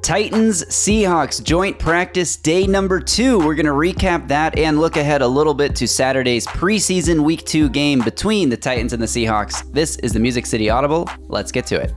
Titans-Seahawks joint practice day number 2. We're going to recap that and look ahead a little bit to Saturday's preseason week 2 game between the Titans and the Seahawks. This is the Music City Audible. Let's get to it.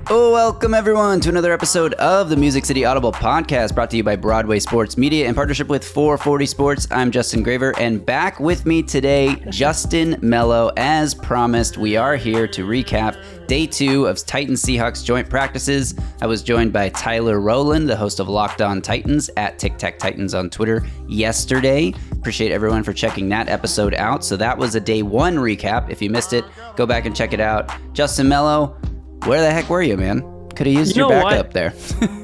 Welcome everyone to another episode of the Music City Audible podcast, brought to you by Broadway Sports Media in partnership with 440 Sports. I'm Justin Graver, and back with me today, Justin Melo. As promised, we are here to recap day 2 of Titans-Seahawks joint practices. I was joined by Tyler Rowland, the host of Locked On Titans at Tic Tac Titans on Twitter yesterday. Appreciate everyone for checking that episode out. So that was a day 1 recap. If you missed it, go back and check it out. Justin Melo, where the heck were you, man? Could have used your backup there.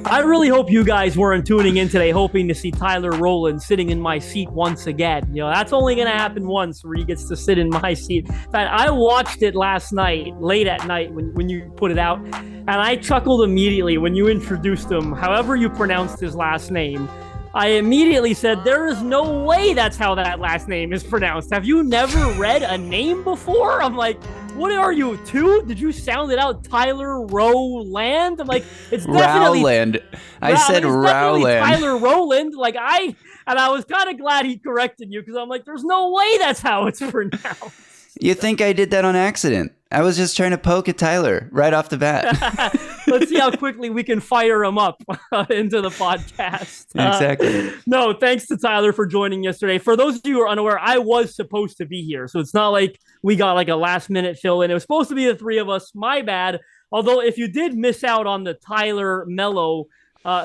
I really hope you guys weren't tuning in today hoping to see Tyler Rowland sitting in my seat once again. You know, that's only going to happen once where he gets to sit in my seat. In fact, I watched it last night, late at night when you put it out, and I chuckled immediately when you introduced him, however you pronounced his last name. I immediately said, there is no way that's how that last name is pronounced. Have you never read a name before? I'm like, what are you, 2? Did you sound it out? Tyler Rowland? I'm like, it's definitely Rowland. I said Rowland. Tyler Rowland. And I was kind of glad he corrected you because I'm like, there's no way that's how it's pronounced. You think I did that on accident? I was just trying to poke at Tyler right off the bat. Let's see how quickly we can fire him up into the podcast. Exactly. No, thanks to Tyler for joining yesterday. For those of you who are unaware, I was supposed to be here. So it's not like we got like a last minute fill in. It was supposed to be the 3 of us. My bad. Although if you did miss out on the Tyler Melo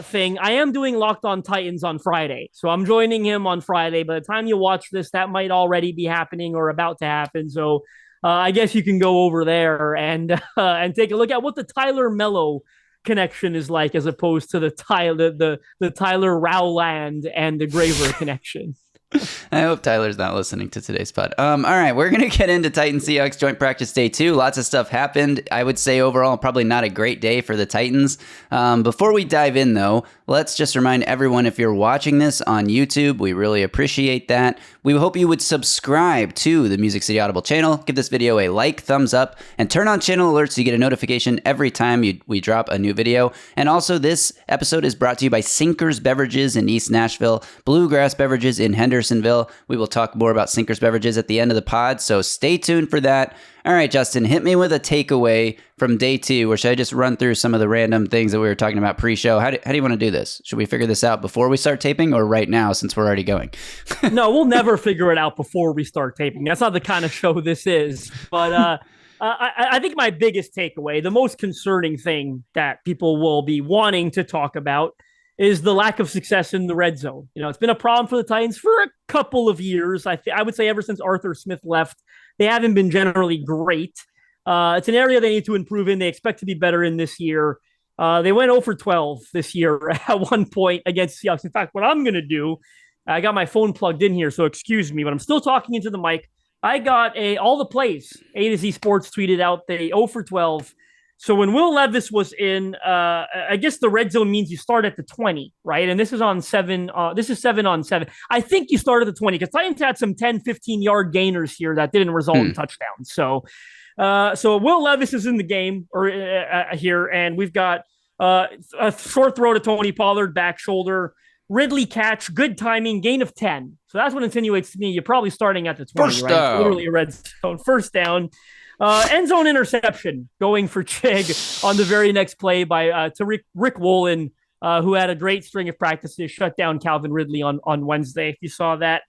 thing, I am doing Locked On Titans on Friday. So I'm joining him on Friday. By the time you watch this, that might already be happening or about to happen. So I guess you can go over there and take a look at what the Tyler Melo connection is like, as opposed to the Tyler Rowland and the Graver connection. I hope Tyler's not listening to today's pod. All right, we're going to get into Titans-Seahawks joint practice day 2. Lots of stuff happened. I would say overall, probably not a great day for the Titans. Before we dive in, though, let's just remind everyone, if you're watching this on YouTube, we really appreciate that. We hope you would subscribe to the Music City Audible channel, give this video a like, thumbs up, and turn on channel alerts so you get a notification every time we drop a new video. And also, this episode is brought to you by Sinkers Beverages in East Nashville, Bluegrass Beverages in Hendersonville. We will talk more about Sinkers Beverages at the end of the pod, so stay tuned for that. All right, Justin, hit me with a takeaway from day 2, or should I just run through some of the random things that we were talking about pre-show? How do you want to do this? Should we figure this out before we start taping, or right now since we're already going? No, we'll never figure it out before we start taping. That's not the kind of show this is. But I think my biggest takeaway, the most concerning thing that people will be wanting to talk about, is the lack of success in the red zone. You know, it's been a problem for the Titans for a couple of years. I would say ever since Arthur Smith left, they haven't been generally great. It's an area they need to improve in. They expect to be better in this year. They went 0 for 12 this year at one point against Seahawks. In fact, what I'm going to do, I got my phone plugged in here, so excuse me, but I'm still talking into the mic. I got all the plays. A to Z Sports tweeted out they 0 for 12. So when Will Levis was in, I guess the red zone means you start at the 20, right? And this is on 7. This is 7 on 7. I think you start at the 20 because Titans had some 10, 15-yard gainers here that didn't result in touchdowns. So Will Levis is in the game here, and we've got a short throw to Tony Pollard, back shoulder, Ridley catch, good timing, gain of 10. So that's what insinuates to me you're probably starting at the 20, First right? down. Literally a red zone. First down. End zone interception going for Chig on the very next play by to Rick Woolen, who had a great string of practices, shut down Calvin Ridley on Wednesday, if you saw that.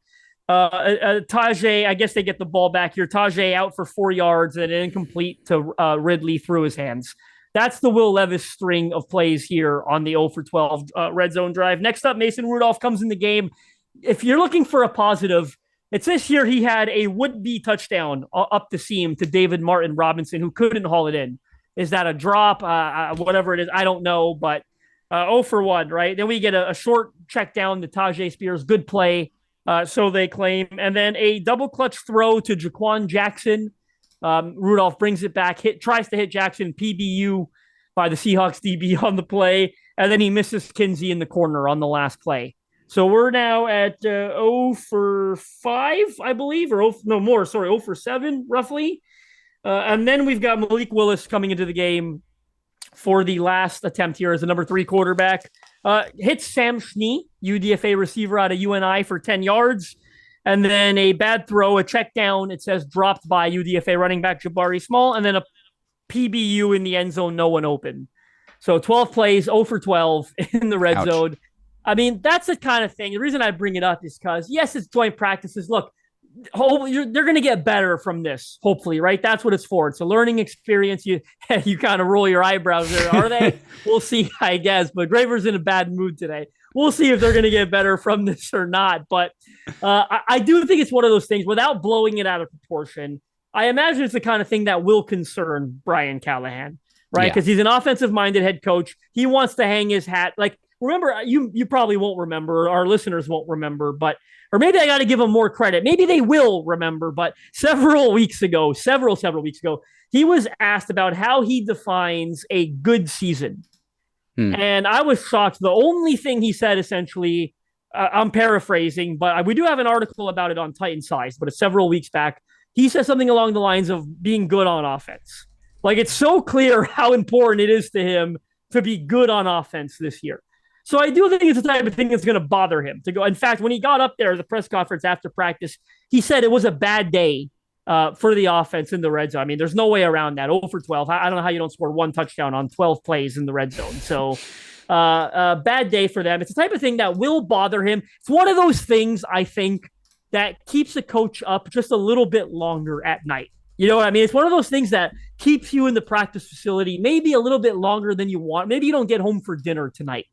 Tajay, I guess they get the ball back here. Tajay out for 4 yards and an incomplete to Ridley through his hands. That's the Will Levis string of plays here on the 0 for 12 red zone drive. Next up, Mason Rudolph comes in the game. If you're looking for a positive, it's this year he had a would-be touchdown up the seam to David Martin Robinson, who couldn't haul it in. Is that a drop? Whatever it is, I don't know, but 0 for 1, right? Then we get a short check down to Tajay Spears. Good play, so they claim. And then a double clutch throw to Jaquan Jackson. Rudolph brings it back, tries to hit Jackson, PBU by the Seahawks DB on the play, and then he misses Kinsey in the corner on the last play. So we're now at 0 for 5, I believe, or 0 for 7, roughly. And then we've got Malik Willis coming into the game for the last attempt here as the number 3 quarterback. Hits Sam Schnee, UDFA receiver out of UNI for 10 yards. And then a bad throw, a check down. It says dropped by UDFA running back Jabari Small. And then a PBU in the end zone, no one open. So 12 plays, 0 for 12 in the red zone. I mean, that's the kind of thing. The reason I bring it up is because, yes, it's joint practices. Look, they're going to get better from this, hopefully, right? That's what it's for. It's a learning experience. You kind of roll your eyebrows there. Are they? We'll see, I guess. But Graver's in a bad mood today. We'll see if they're going to get better from this or not. But I do think it's one of those things, without blowing it out of proportion, I imagine it's the kind of thing that will concern Brian Callahan, right? Because he's an offensive-minded head coach. He wants to hang his hat. Like, remember, you probably won't remember, our listeners won't remember, but or maybe I got to give him more credit. Maybe they will remember, but several weeks ago, he was asked about how he defines a good season. And I was shocked. The only thing he said, essentially, I'm paraphrasing, but we do have an article about it on Titans-Seahawks, but it's several weeks back. He said something along the lines of being good on offense. Like, it's so clear how important it is to him to be good on offense this year. So I do think it's the type of thing that's going to bother him to go. In fact, when he got up there at the press conference after practice, he said it was a bad day for the offense in the red zone. I mean, there's no way around that. 0 for 12. I don't know how you don't score 1 touchdown on 12 plays in the red zone. So bad day for them. It's the type of thing that will bother him. It's one of those things, I think, that keeps a coach up just a little bit longer at night. You know what I mean? It's one of those things that keeps you in the practice facility maybe a little bit longer than you want. Maybe you don't get home for dinner tonight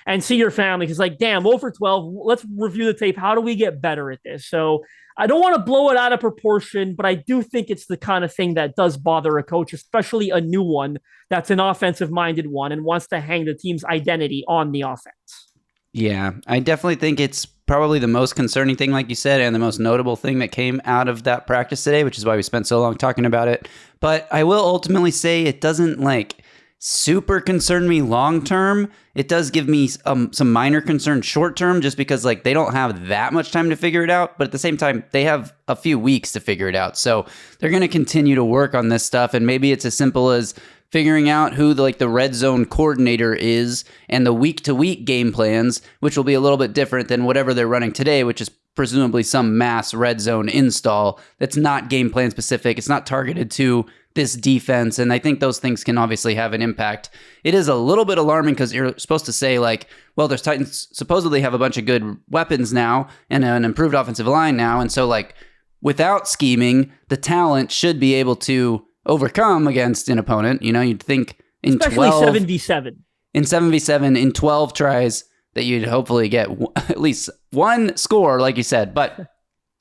and see your family. Because, like, damn, 0 for 12, let's review the tape. How do we get better at this? So I don't want to blow it out of proportion, but I do think it's the kind of thing that does bother a coach, especially a new one that's an offensive-minded one and wants to hang the team's identity on the offense. Yeah, I definitely think it's probably the most concerning thing, like you said, and the most notable thing that came out of that practice today, which is why we spent so long talking about it. But I will ultimately say it doesn't, like, super concern me long term. It does give me some minor concern short term, just because, like, they don't have that much time to figure it out, but at the same time they have a few weeks to figure it out. So they're going to continue to work on this stuff, and maybe it's as simple as figuring out who the red zone coordinator is and the week to week game plans, which will be a little bit different than whatever they're running today, which is presumably some mass red zone install that's not game plan specific. It's not targeted to this defense. And I think those things can obviously have an impact. It is a little bit alarming because you're supposed to say, like, well, there's Titans supposedly have a bunch of good weapons now and an improved offensive line now. And so, like, without scheming, the talent should be able to overcome against an opponent. You know, you'd think in especially 12, 7v7. In 7v7, in 12 tries, that you'd hopefully get at least one score, like you said. But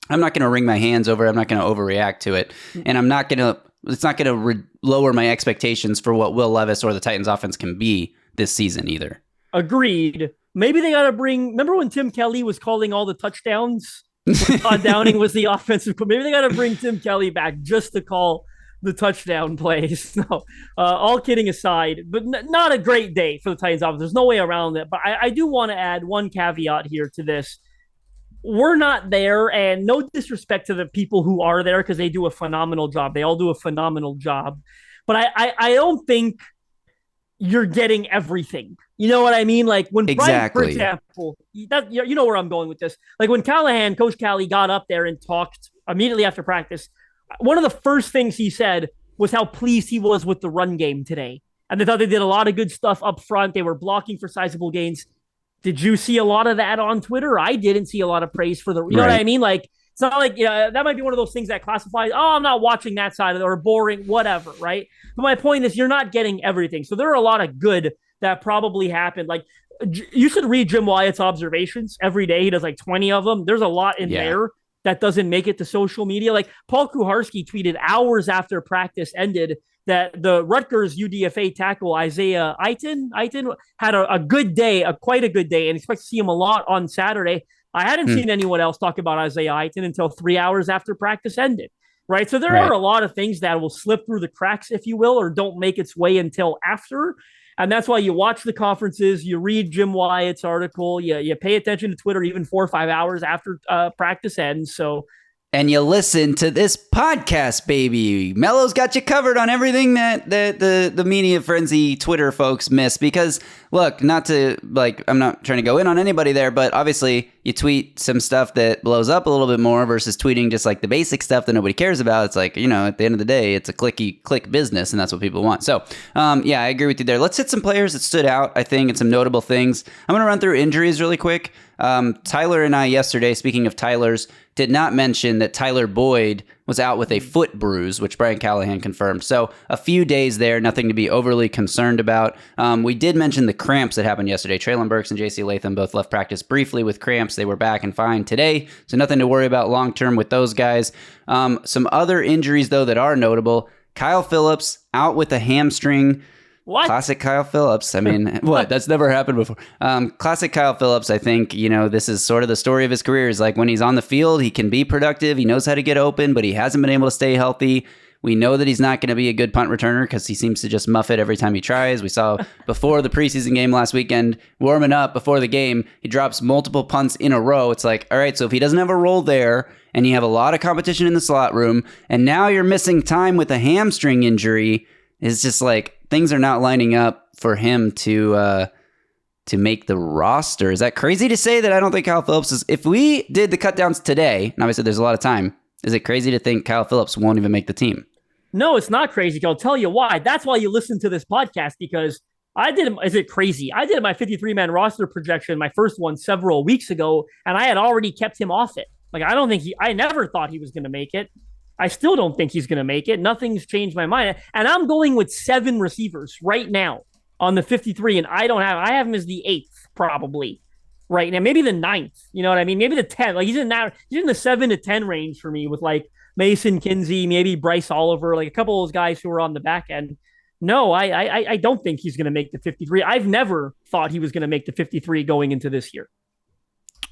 I'm not going to wring my hands over it. I'm not going to overreact to it. And I'm not going to, it's not going to lower my expectations for what Will Levis or the Titans offense can be this season either. Agreed. Maybe they got to remember when Tim Kelly was calling all the touchdowns? Todd Downing was the offensive. Maybe they got to bring Tim Kelly back just to call the touchdown plays. No, all kidding aside, but not a great day for the Titans offense. There's no way around it. But I do want to add one caveat here to this. We're not there, and no disrespect to the people who are there because they do a phenomenal job. They all do a phenomenal job. But I don't think you're getting everything. You know what I mean? Like when Brian, for example, you know where I'm going with this. Like when Coach Callie got up there and talked immediately after practice, one of the first things he said was how pleased he was with the run game today. And they thought they did a lot of good stuff up front. They were blocking for sizable gains. Did you see a lot of that on Twitter? I didn't see a lot of praise for you know what I mean? Like, it's not like, that might be one of those things that classifies, oh, I'm not watching that side of it, or boring, whatever, right? But my point is you're not getting everything. So there are a lot of good that probably happened. Like, you should read Jim Wyatt's observations every day. He does like 20 of them. There's a lot in there that doesn't make it to social media. Like Paul Kuharski tweeted hours after practice ended that the Rutgers UDFA tackle Isaiah Aiton had a good day, quite a good day, and expect to see him a lot on Saturday. I hadn't seen anyone else talk about Isaiah Aiton until 3 hours after practice ended, right? So there are a lot of things that will slip through the cracks, if you will, or don't make its way until after. And that's why you watch the conferences, you read Jim Wyatt's article, you pay attention to Twitter even 4 or 5 hours after practice ends. So and you listen to this podcast, baby. Melo's got you covered on everything that the media frenzy Twitter folks miss. Because, look, not to, like, I'm not trying to go in on anybody there, but obviously you tweet some stuff that blows up a little bit more versus tweeting just like the basic stuff that nobody cares about. It's like, at the end of the day, it's a click business, and that's what people want. So, yeah, I agree with you there. Let's hit some players that stood out, I think, and some notable things. I'm going to run through injuries really quick. Tyler and I yesterday, speaking of Tyler's, did not mention that Tyler Boyd was out with a foot bruise, which Brian Callahan confirmed. So a few days there, nothing to be overly concerned about. We did mention the cramps that happened yesterday. Traylon Burks and J.C. Latham both left practice briefly with cramps. They were back and fine today, so nothing to worry about long-term with those guys. Some other injuries, though, that are notable. Kyle Phillips out with a hamstring. What? Classic Kyle Phillips. I mean, what? That's never happened before. Classic Kyle Phillips. I think, this is sort of the story of his career. Is like when he's on the field, he can be productive. He knows how to get open, but he hasn't been able to stay healthy. We know that he's not going to be a good punt returner because he seems to just muff it every time he tries. We saw before the preseason game last weekend, warming up before the game, he drops multiple punts in a row. It's like, all right, so if he doesn't have a role there and you have a lot of competition in the slot room and now you're missing time with a hamstring injury, it's just like, things are not lining up for him to make the roster. Is that crazy to say that I don't think Kyle Phillips is... If we did the cutdowns today, and obviously there's a lot of time, is it crazy to think Kyle Phillips won't even make the team? No, it's not crazy. I'll tell you why. That's why you listen to this podcast, because is it crazy? I did my 53-man roster projection, my first one several weeks ago, and I had already kept him off it. Like, I never thought he was going to make it. I still don't think he's going to make it. Nothing's changed my mind. And I'm going with 7 receivers right now on the 53, and I have him as the 8th probably right now. Maybe the 9th, you know what I mean? Maybe the 10th. Like he's in the 7 to 10 range for me with like Mason Kinsey, maybe Bryce Oliver, like a couple of those guys who are on the back end. No, I don't think he's going to make the 53. I've never thought he was going to make the 53 going into this year.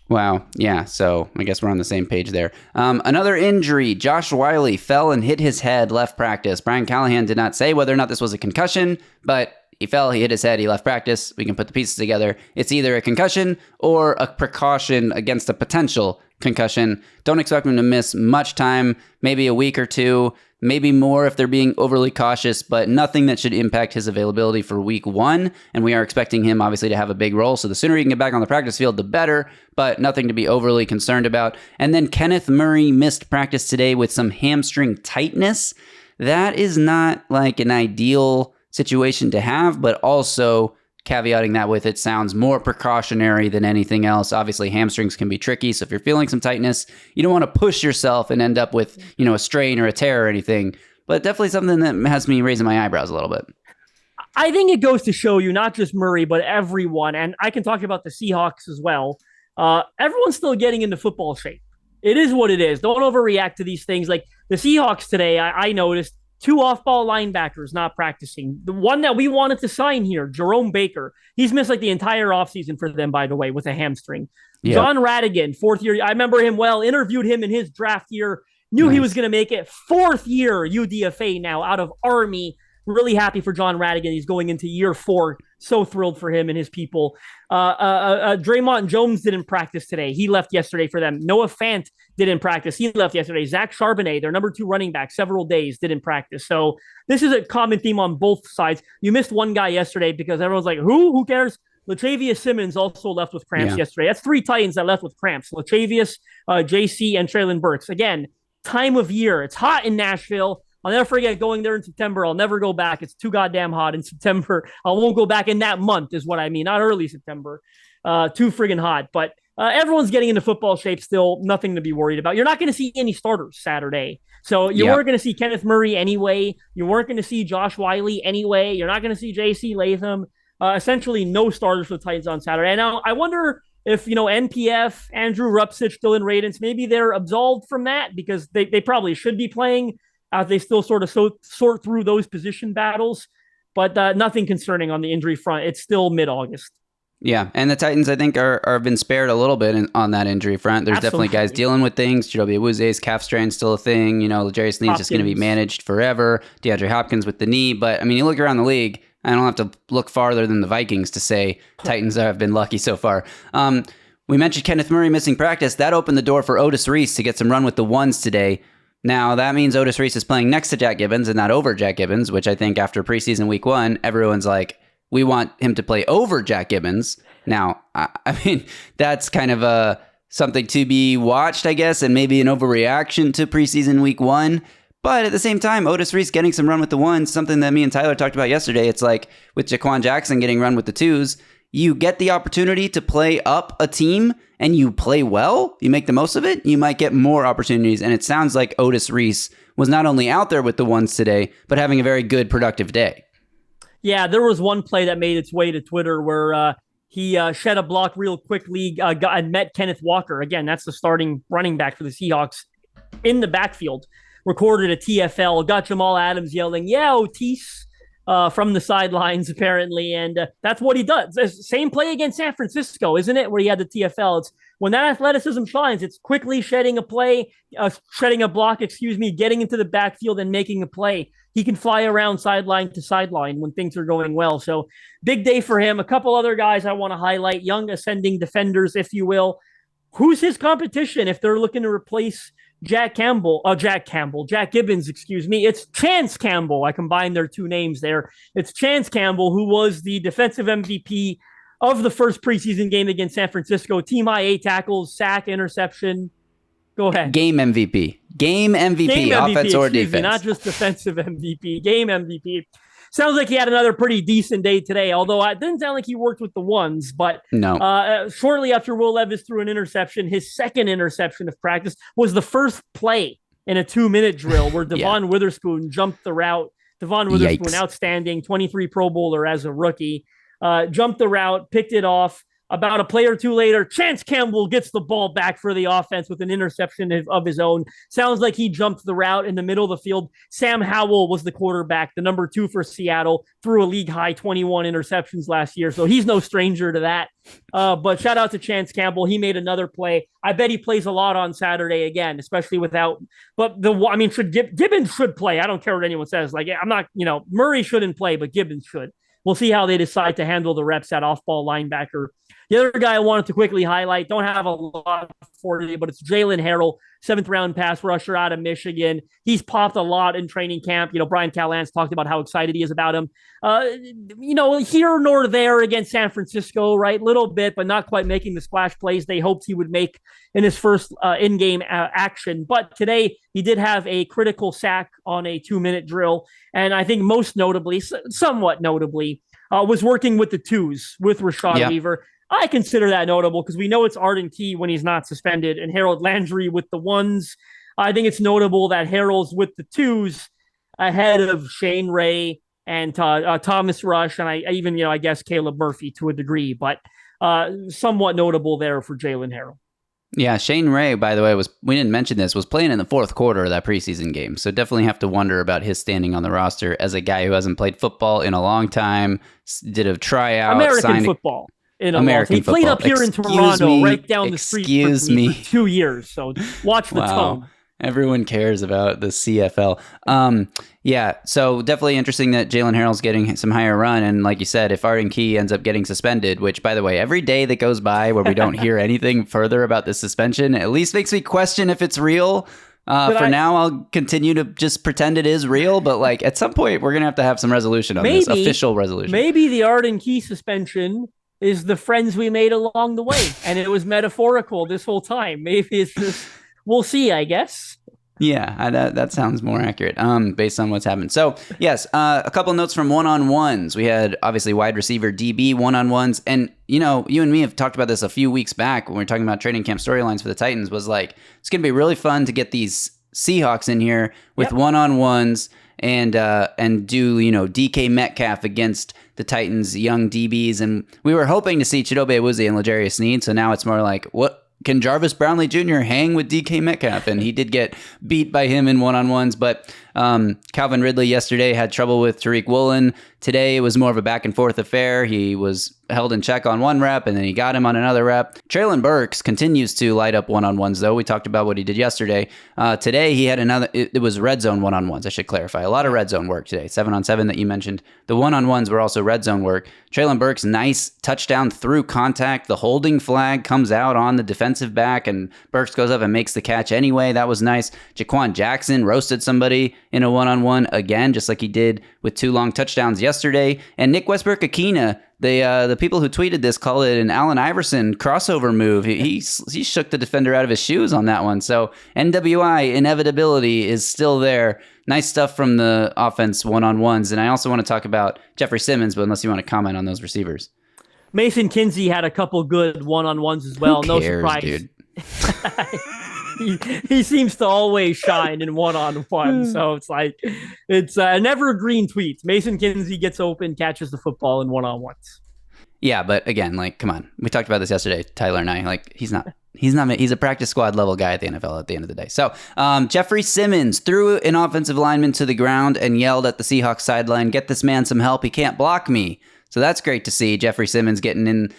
Wow. Yeah. So I guess we're on the same page there. Another injury. Josh Whyle fell and hit his head, left practice. Brian Callahan did not say whether or not this was a concussion, but he fell, he hit his head, he left practice. We can put the pieces together. It's either a concussion or a precaution against a potential concussion. Don't expect him to miss much time, maybe a week or two, maybe more if they're being overly cautious, but nothing that should impact his availability for week 1. And we are expecting him, obviously, to have a big role. So the sooner he can get back on the practice field, the better, but nothing to be overly concerned about. And then Kenneth Murray missed practice today with some hamstring tightness. That is not like an ideal situation to have, but also caveating that with it sounds more precautionary than anything else. Obviously, hamstrings can be tricky, so if you're feeling some tightness, you don't want to push yourself and end up with, a strain or a tear or anything. But definitely something that has me raising my eyebrows a little bit. I think it goes to show you, not just Murray, but everyone, and I can talk about the Seahawks as well. Everyone's still getting into football shape. It is what it is. Don't overreact to these things. Like the Seahawks today, I noticed 2 off-ball linebackers not practicing. The one that we wanted to sign here, Jerome Baker, he's missed like the entire offseason for them, by the way, with a hamstring. Yep. John Radigan, 4th year. I remember him well, interviewed him in his draft year, knew He was going to make it. 4th year UDFA now out of Army. Really happy for John Radigan. He's going into year 4. So thrilled for him and his people. Draymond Jones didn't practice today. He left yesterday for them. Noah Fant didn't practice. He left yesterday. Zach Charbonnet, their number 2 running back, several days, didn't practice. So this is a common theme on both sides. You missed one guy yesterday because everyone's like, who cares? Latavius Simmons also left with cramps yesterday. That's 3 Titans that left with cramps. Latavius, JC, and Traylon Burks. Again, time of year. It's hot in Nashville. I'll never forget going there in September. I'll never go back. It's too goddamn hot in September. I won't go back in that month is what I mean. Not early September. Too friggin' hot. But everyone's getting into football shape still. Nothing to be worried about. You're not going to see any starters Saturday. So you weren't going to see Kenneth Murray anyway. You weren't going to see Josh Whyle anyway. You're not going to see J.C. Latham. Essentially no starters for the Titans on Saturday. And now I wonder if, NPF, Andrew Rupsich, Dylan Radins, maybe they're absolved from that because they probably should be playing. They still sort of sort through those position battles, but nothing concerning on the injury front. It's still mid-August. Yeah, and the Titans, I think, are been spared a little bit on that injury front. There's definitely guys dealing with things. Chidobe Awuze's calf strain still a thing. L'Jarius Sneed's just going to be managed forever. DeAndre Hopkins with the knee. But, you look around the league, I don't have to look farther than the Vikings to say Titans have been lucky so far. We mentioned Kenneth Murray missing practice. That opened the door for Otis Reese to get some run with the ones today. Now, that means Otis Reese is playing next to Jack Gibbons and not over Jack Gibbons, which I think after preseason week 1, everyone's like, we want him to play over Jack Gibbons. Now, I mean, that's kind of something to be watched, I guess, and maybe an overreaction to preseason week 1. But at the same time, Otis Reese getting some run with the ones, something that me and Tyler talked about yesterday. It's like with Jaquan Jackson getting run with the twos, you get the opportunity to play up a team and you play well, you make the most of it, you might get more opportunities. And it sounds like Otis Reese was not only out there with the ones today, but having a very good, productive day. Yeah, there was one play that made its way to Twitter where he shed a block real quickly and met Kenneth Walker. Again, that's the starting running back for the Seahawks in the backfield. Recorded a TFL, got Jamal Adams yelling, yeah, Otis, from the sidelines, apparently. And that's what he does. Same play against San Francisco, isn't it? Where he had the TFL. It's when that athleticism shines, it's quickly shedding a block, getting into the backfield and making a play. He can fly around sideline to sideline when things are going well. So big day for him. A couple other guys I want to highlight, young ascending defenders, if you will. Who's his competition if they're looking to replace Jack Gibbons, It's Chance Campbell. I combined their two names there. It's Chance Campbell, who was the defensive MVP of the first preseason game against San Francisco. Team high 8 tackles, sack, interception. Go ahead. Game MVP, offense or defense. Not just defensive MVP, game MVP. Sounds like he had another pretty decent day today, although it didn't sound like he worked with the ones. But no. Shortly after Will Levis threw an interception, his second interception of practice was the first play in a 2-minute drill where Devon Witherspoon jumped the route. Devon Witherspoon, outstanding, 23 Pro Bowler as a rookie, jumped the route, picked it off. About a play or two later, Chance Campbell gets the ball back for the offense with an interception of his own. Sounds like he jumped the route in the middle of the field. Sam Howell was the quarterback, the number 2 for Seattle, threw a league-high 21 interceptions last year, so he's no stranger to that. But shout out to Chance Campbell. He made another play. I bet he plays a lot on Saturday again, especially without. But Gibbons should play. I don't care what anyone says. Like, I'm not, Murray shouldn't play, but Gibbons should. We'll see how they decide to handle the reps at off-ball linebacker. The other guy I wanted to quickly highlight, don't have a lot for you, but it's Jalen Harrell, 7th-round pass rusher out of Michigan. He's popped a lot in training camp. Brian Callahan's talked about how excited he is about him. Here nor there against San Francisco, right? Little bit, but not quite making the splash plays they hoped he would make in his first in-game action. But today, he did have a critical sack on a 2-minute drill. And I think somewhat notably, was working with the twos with Rashad Weaver. I consider that notable because we know it's Arden Key when he's not suspended and Harold Landry with the ones. I think it's notable that Harold's with the twos ahead of Shane Ray and Thomas Rush. And I guess Caleb Murphy to a degree, but somewhat notable there for Jalen Harrell. Yeah, Shane Ray, by the way, we didn't mention this, was playing in the fourth quarter of that preseason game. So definitely have to wonder about his standing on the roster as a guy who hasn't played football in a long time, did a tryout. American football. He played up here in Toronto, right down the street for 2 years. So watch the tone. Everyone cares about the CFL. So definitely interesting that Jalen Harrell's getting some higher run. And like you said, if Arden Key ends up getting suspended, which, by the way, every day that goes by where we don't hear anything further about the suspension, at least makes me question if it's real. Now, I'll continue to just pretend it is real. But at some point, we're going to have some resolution on this, official resolution. Maybe the Arden Key suspension is the friends we made along the way. And it was metaphorical this whole time. Maybe it's just... We'll see, I guess. Yeah, that sounds more accurate based on what's happened. So, yes, a couple notes from one-on-ones. We had, obviously, wide receiver DB one-on-ones. And, you and me have talked about this a few weeks back when we were talking about training camp storylines for the Titans, was it's going to be really fun to get these Seahawks in here with one-on-ones and do, DK Metcalf against the Titans' young DBs. And we were hoping to see Chidobe Awuzie and L'Jarius Sneed. So now it's more like, what? Can Jarvis Brownlee Jr. hang with DK Metcalf? And he did get beat by him in one-on-ones. But Calvin Ridley yesterday had trouble with Tariq Woolen. Today it was more of a back and forth affair. He was held in check on one rep, and then he got him on another rep. Treylon Burks continues to light up one-on-ones, though. We talked about what he did yesterday. Today he had another, it was red zone one-on-ones, I should clarify. A lot of red zone work today. 7-on-7 that you mentioned. The one-on-ones were also red zone work. Treylon Burks, nice touchdown through contact. The holding flag comes out on the defensive back, and Burks goes up and makes the catch anyway. That was nice. Jaquan Jackson roasted somebody in a one-on-one again, just like he did with 2 long touchdowns yesterday. And Nick Westbrook-Akina, the people who tweeted this call it an Allen Iverson crossover move. He shook the defender out of his shoes on that one. So NWI inevitability is still there. Nice stuff from the offense one-on-ones. And I also want to talk about Jeffrey Simmons, but unless you want to comment on those receivers. Mason Kinsey had a couple good one-on-ones as well. Who cares, no surprise. Dude. He seems to always shine in one-on-one. So it's an evergreen tweet. Mason Kinsey gets open, catches the football in one-on-ones. Yeah, but again, come on. We talked about this yesterday, Tyler and I. He's a practice squad level guy at the NFL at the end of the day. So Jeffrey Simmons threw an offensive lineman to the ground and yelled at the Seahawks sideline, "Get this man some help. He can't block me." So that's great to see Jeffrey Simmons getting in.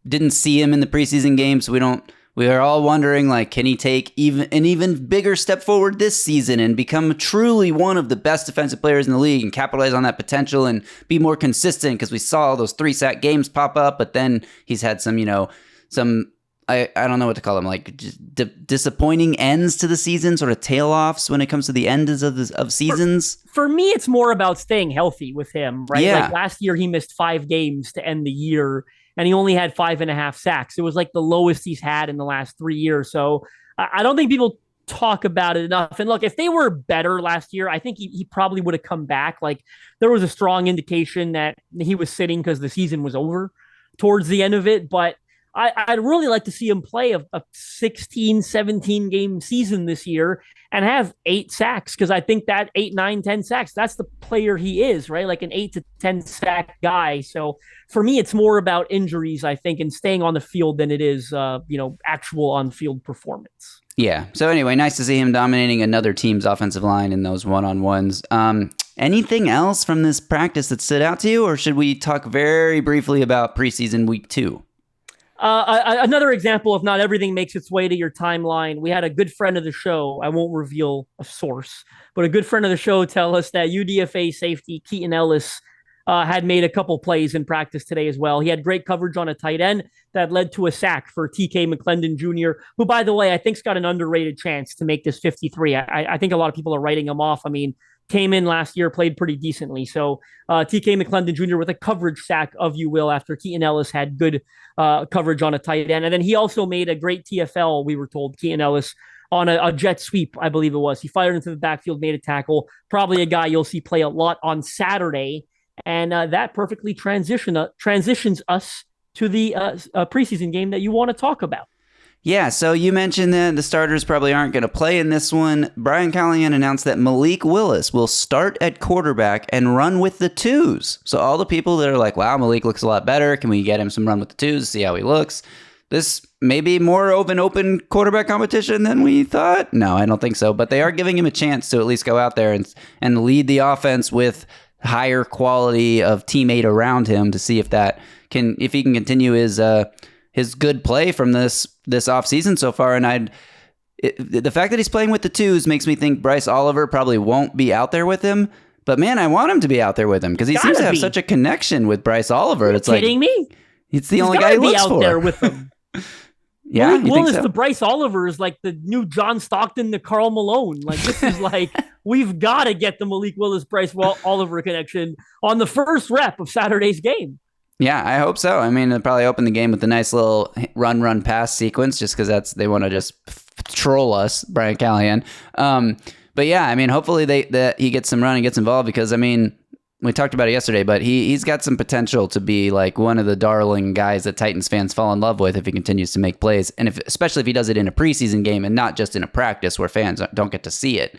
Didn't see him in the preseason game, so we are all wondering, can he take an even bigger step forward this season and become truly one of the best defensive players in the league and capitalize on that potential and be more consistent? Because we saw all those 3-sack games pop up, but then he's had some I don't know what to call them, disappointing ends to the season, sort of tail offs when it comes to the ends of seasons. For me, it's more about staying healthy with him, right? Yeah. Last year, he missed 5 games to end the year, and he only had 5.5 sacks. It was the lowest he's had in the last 3 years. So I don't think people talk about it enough. And look, if they were better last year, I think he probably would have come back. There was a strong indication that he was sitting because the season was over towards the end of it, but I'd really like to see him play a 16, 17 game season this year and have 8 sacks, because I think that 8, 9, 10 sacks, that's the player he is, right? An 8 to 10 sack guy. So for me, it's more about injuries, I think, and staying on the field than it is, actual on-field performance. Yeah. So anyway, nice to see him dominating another team's offensive line in those one-on-ones. Anything else from this practice that stood out to you, or should we talk very briefly about preseason week 2? Another example of not everything makes its way to your timeline. We had a good friend of the show. I won't reveal a source, but a good friend of the show tell us that UDFA safety Keaton Ellis had made a couple plays in practice today as well. He had great coverage on a tight end that led to a sack for TK McClendon Jr., who, by the way, I think's got an underrated chance to make this 53. I think a lot of people are writing him off. Came in last year, played pretty decently. So TK McClendon Jr. with a coverage sack, of you will, after Keaton Ellis had good coverage on a tight end. And then he also made a great TFL, we were told, Keaton Ellis, on a jet sweep, I believe it was. He fired into the backfield, made a tackle. Probably a guy you'll see play a lot on Saturday. And that perfectly transitions us to the preseason game that you want to talk about. Yeah, so you mentioned that the starters probably aren't going to play in this one. Brian Callahan announced that Malik Willis will start at quarterback and run with the twos. So all the people that are like, wow, Malik looks a lot better. Can we get him some run with the twos, see how he looks? This may be more of an open quarterback competition than we thought. No, I don't think so. But they are giving him a chance to at least go out there and lead the offense with higher quality of teammate around him to see if he can continue his good play from this offseason so far. And the fact that he's playing with the twos makes me think Bryce Oliver probably won't be out there with him. But man, I want him to be out there with him because he seems to have such a connection with Bryce Oliver. It's kidding me? It's the only guy he looks for. Out there with him. Yeah, Malik Willis to Bryce Oliver is like the new John Stockton to Karl Malone. This is we've got to get the Malik Willis Bryce Oliver connection on the first rep of Saturday's game. Yeah, I hope so. They'll probably open the game with a nice little run pass sequence just because they want to just troll us, Brian Callahan. But yeah, hopefully that he gets some run and gets involved because, we talked about it yesterday, but he's got some potential to be one of the darling guys that Titans fans fall in love with if he continues to make plays. And especially if he does it in a preseason game and not just in a practice where fans don't get to see it.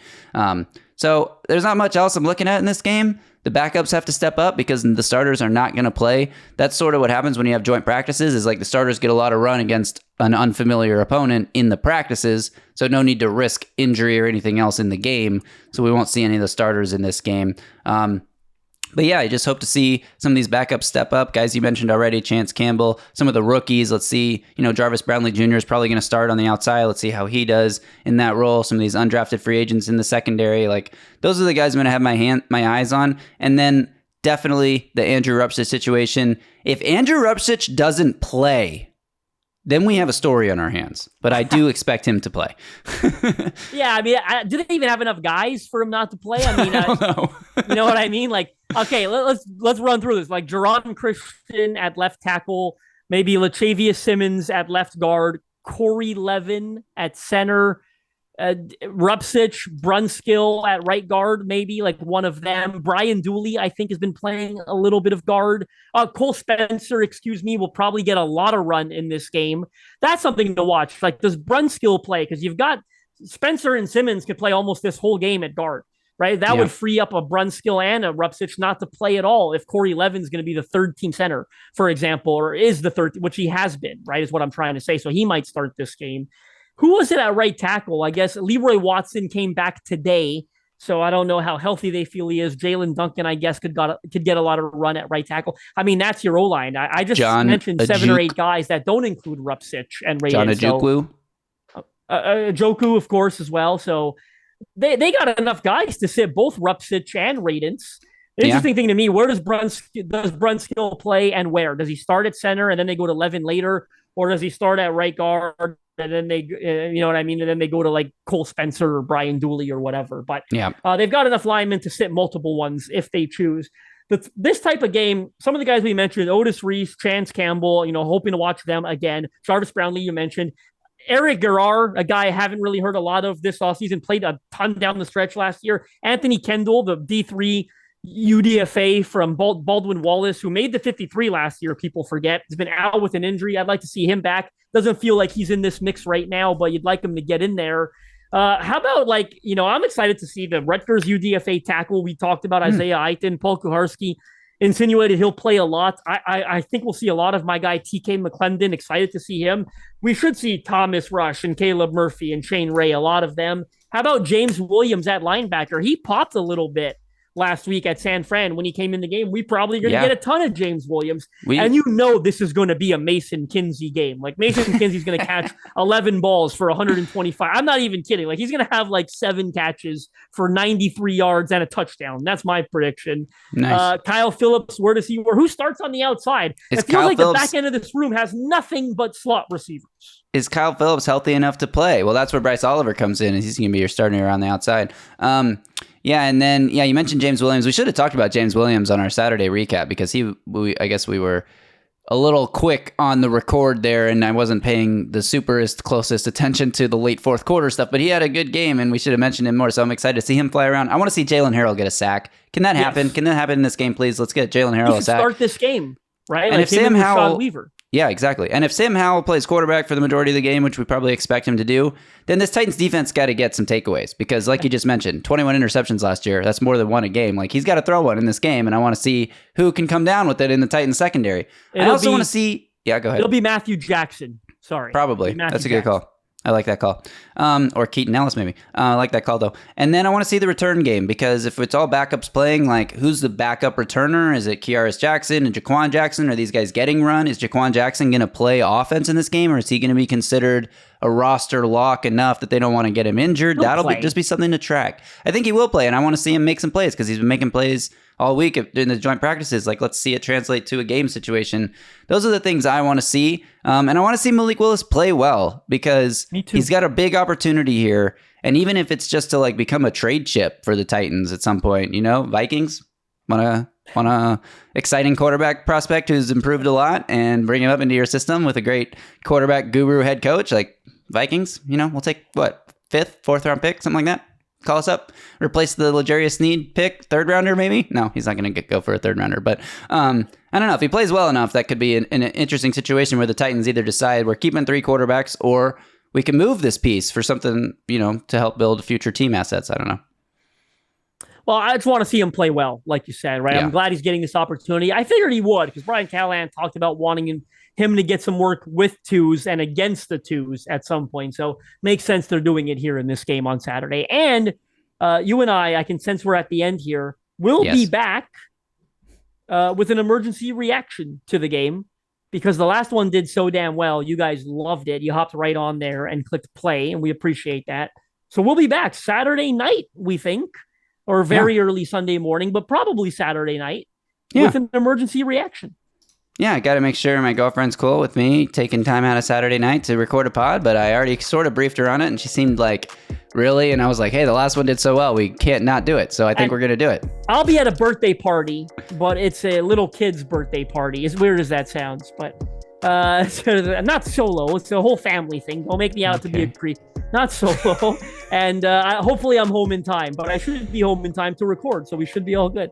So there's not much else I'm looking at in this game. the backups have to step up because the starters are not going to play. That's sort of what happens when you have joint practices, is like the starters get a lot of run against an unfamiliar opponent in the practices, so no need to risk injury or anything else in the game. So we won't see any of the starters in this game. But yeah, I just hope to see some of these backups step up. Guys you mentioned already, Chance Campbell, some of the rookies. Let's see, Jarvis Brownlee Jr. is probably going to start on the outside. Let's see how he does in that role. Some of these undrafted free agents in the secondary. Like, those are the guys I'm going to have my eyes on. And then definitely the Andrew Rupcich situation. If Andrew Rupcich doesn't play, then we have a story on our hands. But I do expect him to play. Yeah, I mean, do they even have enough guys for him not to play? I mean, I don't know. You know what I mean? Like, okay, let's run through this. Like, Jerron Christian at left tackle, maybe Latavius Simmons at left guard, Corey Levin at center, Rupcich, Brunskill at right guard, maybe like one of them. Brian Dooley, I think, has been playing a little bit of guard. Cole Spencer, will probably get a lot of run in this game. That's something to watch. Like, does Brunskill play? Because you've got Spencer and Simmons could play almost this whole game at guard, right? That would free up a Brunskill and a Rupcich not to play at all if Corey Levin's going to be the third team center, for example, or is the third, which he has been, right, is what I'm trying to say. So he might start this game. Who was it at right tackle? I guess Leroy Watson came back today, so I don't know how healthy they feel he is. Jalen Duncan, I guess, could get a lot of run at right tackle. I mean, that's your O-line. I just mentioned 7 or 8 guys that don't include Rupcich and Ray. John Ojukwu. Joku, of course, as well. So they got enough guys to sit both Rupcich and Radence. The interesting thing to me, where does Brunskill play and where? Does he start at center and then they go to Levin later? Or does he start at right guard and then they, you know what I mean? And then they go to like Cole Spencer or Brian Dooley or whatever. But they've got enough linemen to sit multiple ones if they choose. But this type of game, some of the guys we mentioned, Otis Reese, Chance Campbell, hoping to watch them again. Jarvis Brownlee, you mentioned. Eric Garrar, a guy I haven't really heard a lot of this offseason, played a ton down the stretch last year. Anthony Kendall, the D3 UDFA from Baldwin Wallace, who made the 53 last year, people forget. He's been out with an injury. I'd like to see him back. Doesn't feel like he's in this mix right now, but you'd like him to get in there. How about, I'm excited to see the Rutgers UDFA tackle. We talked about Isaiah Aiton. Paul Kuharski insinuated he'll play a lot. I think we'll see a lot of my guy TK McClendon. Excited to see him. We should see Thomas Rush and Caleb Murphy and Shane Ray, a lot of them. How about James Williams at linebacker? He popped a little bit last week at San Fran when he came in the game. We probably going to get a ton of James Williams. And this is going to be a Mason Kinsey game. Like, Mason Kinsey's going to catch 11 balls for 125. I'm not even kidding. Like, he's going to have like 7 catches for 93 yards and a touchdown. That's my prediction. Nice. Kyle Phillips, who starts on the outside? It feels like the back end of this room has nothing but slot receivers. Is Kyle Phillips healthy enough to play? Well, that's where Bryce Oliver comes in, and he's going to be your starter around the outside. And then you mentioned James Williams. We should have talked about James Williams on our Saturday recap because I guess we were a little quick on the record there, and I wasn't paying the closest attention to the late fourth quarter stuff, but he had a good game, and we should have mentioned him more, so I'm excited to see him fly around. I want to see Jalen Harrell get a sack. Can that happen? Can that happen in this game, please? Let's get Jalen Harrell a sack. Start this game, right? And like if Sam Howell... Weaver. Yeah, exactly. And if Sam Howell plays quarterback for the majority of the game, which we probably expect him to do, then this Titans defense got to get some takeaways because, like you just mentioned, 21 interceptions last year. That's more than one a game. Like, he's got to throw one in this game, and I want to see who can come down with it in the Titans secondary. I also want to see... Yeah, go ahead. It'll be Matthew Jackson. Sorry. Probably. That's a good call. I like that call. Or Keaton Ellis, maybe. I like that call, though. And then I want to see the return game because if it's all backups playing, like, who's the backup returner? Is it Kearis Jackson and Jaquan Jackson? Are these guys getting run? Is Jaquan Jackson going to play offense in this game, or is he going to be considered a roster lock enough that they don't want to get him injured? That'll just be something to track. I think he will play, and I want to see him make some plays because he's been making plays all week during the joint practices. Like, let's see it translate to a game situation. Those are the things I want to see. And I want to see Malik Willis play well because he's got a big opportunity here. And even if it's just to like become a trade chip for the Titans at some point, Vikings want a exciting quarterback prospect who's improved a lot and bring him up into your system with a great quarterback guru head coach like Vikings. We'll take fourth round pick, something like that. Call us up. Replace the L'Jarius Sneed pick, 3rd rounder maybe? No, he's not going to go for a 3rd rounder. But I don't know. If he plays well enough, that could be an interesting situation where the Titans either decide we're keeping 3 quarterbacks or we can move this piece for something, to help build future team assets. I don't know. Well, I just want to see him play well, like you said, right? Yeah. I'm glad he's getting this opportunity. I figured he would because Brian Callahan talked about wanting him to get some work with twos and against the twos at some point. So makes sense they're doing it here in this game on Saturday. And you and I can sense we're at the end here. We'll be back with an emergency reaction to the game because the last one did so damn well. You guys loved it. You hopped right on there and clicked play, and we appreciate that. So we'll be back Saturday night, we think, or very early Sunday morning, but probably Saturday night with an emergency reaction. Yeah, I got to make sure my girlfriend's cool with me taking time out of Saturday night to record a pod, but I already sort of briefed her on it, and she seemed like, really? And I was like, hey, the last one did so well, we can't not do it, so I think we're going to do it. I'll be at a birthday party, but it's a little kid's birthday party, as weird as that sounds, but not solo. It's a whole family thing. Don't make me out to be a creep. Not solo. And hopefully I'm home in time, but I should be home in time to record, so we should be all good.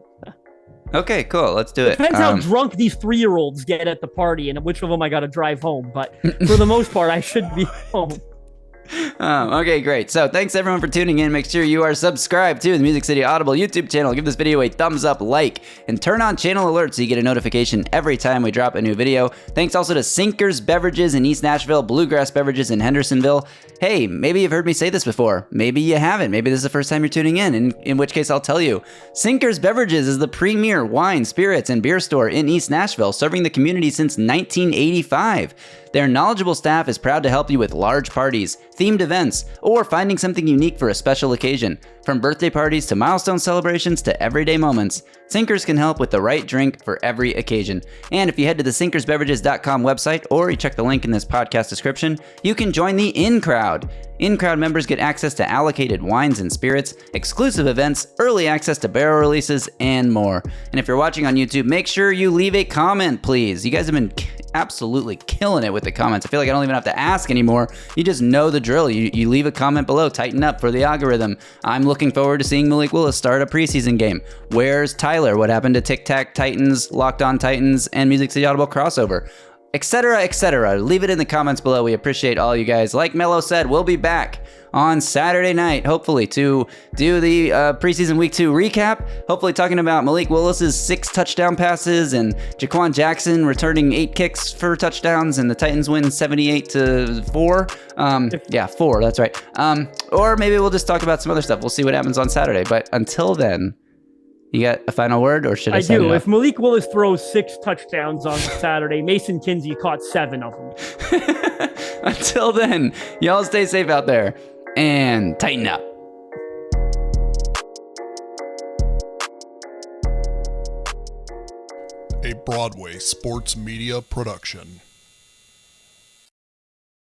Okay, cool. Let's do it. Depends how drunk these 3-year-olds get at the party and which of them I got to drive home. But for the most part, I should be home. Okay, great. So thanks everyone for tuning in. Make sure you are subscribed to the Music City Audible YouTube channel. Give this video a thumbs up, like, and turn on channel alerts so you get a notification every time we drop a new video. Thanks also to Sinkers Beverages in East Nashville, Bluegrass Beverages in Hendersonville. Hey, maybe you've heard me say this before. Maybe you haven't. Maybe this is the first time you're tuning in which case I'll tell you. Sinkers Beverages is the premier wine, spirits, and beer store in East Nashville, serving the community since 1985. Their knowledgeable staff is proud to help you with large parties, themed events, or finding something unique for a special occasion. From birthday parties to milestone celebrations to everyday moments, Sinkers can help with the right drink for every occasion. And if you head to the sinkersbeverages.com website or you check the link in this podcast description, you can join the In-Crowd. In-Crowd members get access to allocated wines and spirits, exclusive events, early access to barrel releases, and more. And if you're watching on YouTube, make sure you leave a comment, please. You guys have been absolutely killing it with the comments. I feel like I don't even have to ask anymore. You just know the drill. You leave a comment below, tighten up for the algorithm. I'm looking forward to seeing Malik Willis start a preseason game. Where's Tyler? What happened to Tic Tac Titans, Locked On Titans, and Music City Audible crossover? Etc., etc. Leave it in the comments below. We appreciate all you guys. Like Melo said, we'll be back on Saturday night, hopefully, to do the preseason week 2 recap. Hopefully talking about Malik Willis's 6 touchdown passes and Jaquan Jackson returning 8 kicks for touchdowns, and the Titans win 78-4. Yeah, 4, that's right. Or maybe we'll just talk about some other stuff. We'll see what happens on Saturday. But until then, you got a final word, or should I say? I do. If Malik Willis throws 6 touchdowns on Saturday, Mason Kinsey caught 7 of them. Until then, y'all stay safe out there and tighten up. A Broadway sports media production.